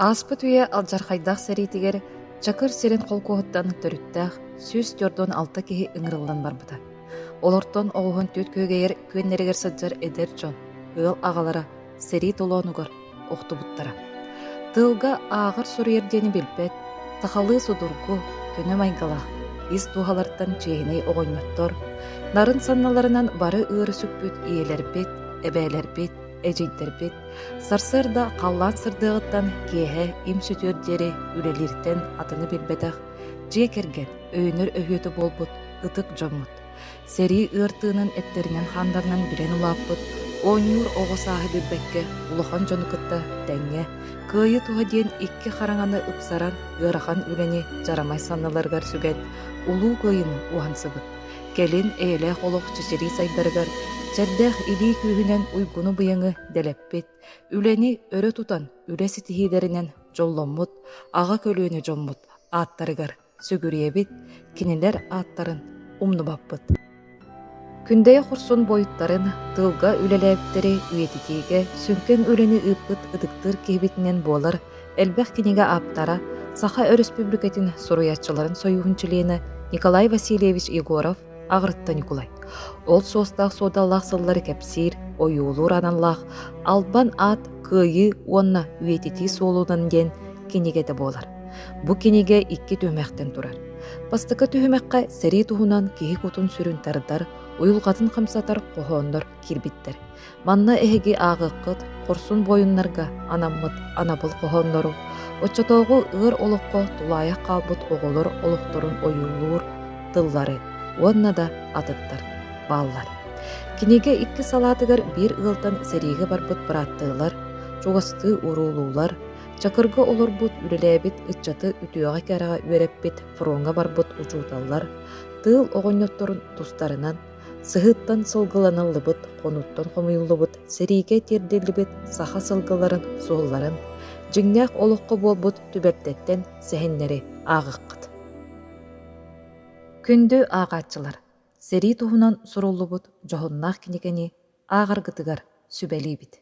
Аспыт үйе алжархайдах сәритигер чакыр сирен қолкуһуттан төрүттәх сүз жордон алта киһи ыҥырыллан барбыта. Олортон оҕуһун түт көөгейер күөннеригер сылдьар эдер дьон, ыал аҕалара сэрит олоонугар охтубуттара. Тылга ааҕар суруйар диэни билбэт, тахалыы судургу, күнө майгалах, ис туһалартан чиэһинэй оҕонньоттор, нарын санналарынан бары ыары сүкпүт иэлэрбит, эбээлэрбит, эдьийдэрбит, сарсыарда халлаан сырдыаҕыттан киэһэ им сүтүөр диэри үлэлииртэн атыны билбэтэх, дьиэ кэргэн өйүнөр өһүөтү буолбут, ытык дьоммут. Сэрии ыартыынан эттеринэн хаандарынан билэн улааппыт, оонньуур оҕо сааһы билбэккэ улахан дьонукытта тэҥҥэ, кыайы туһа диэн икки хараҥаны ыпсаран ыарахан үлэни жарамай санналарыгар сүгэн улуу кыайыны уһансыбыт. Келин ээлээх олох чичирии сайдарыгар чэрдээх илии күүһүнэн уйгуну быйаҥы дэлэппит, үлэни өрө тутан үлэ ситиһиилэринэн дьолломмут, аҕа көлүөнү дьоммут, ааттарыгар сүгүриэбит, кинилэр ааттарын умнубаппыт. Күндэйэ хурсун бойуттарын тылга үлэлээбиттери үйэтитииге сүнкен үлэни ыыппыт ыдыктыыр киһибитинэн буолар элбэх киниге ааптара Саха Республикатын суруйатчыларын союхунчилиэна Николай Васильевич Егоров агырытта Николай. Ол соостаах суодаллаах сыллары кэпсиир, ойуулуур аналлаах, албан аат кыайы уонна үйэтитии суолуунан диэн киниге да буолар. Бу киниге икки түһүмэхтэн турар. Бастыка түһүмэххэ сэрии туһунан киһи кутун сүрүн тардар, уйулҕатын хамсатар кохооннор кирбиттер. Манна эһиги аагыккыт, хорсун бойуннарга анаммыт анабыл кохооннору, оччотоогу ыар олокко тулаайах хаалбыт оҕолор олохторун ойуулуур тыллары, уонна да атыттар, бааллар. Киниге икки салаатыгар биир ыалтан сэрииге барбыт бырааттыылар, чугастыы уруулуулар, чакырга олорбут үлэлээбит ыччаты үтүөҕэ кэрэҕэ үөрэппит фронга барбыт учууталлар, тыыл оҕонньотторун тустарынан, сыһыттан сылгыланыллыбыт, хонуттан хомуйуллубут, сэрииге тиэрдиллибит саха сылгыларын, суолларын, дьиҥнээх олоххо буолбут түбэртэттэн сэһиннэри аагыккыт. Күндү аагааччылар, сэрии туһунан суруллубут дьоһуннаах кинигени ааҕаргытыгар сүбэлиибит.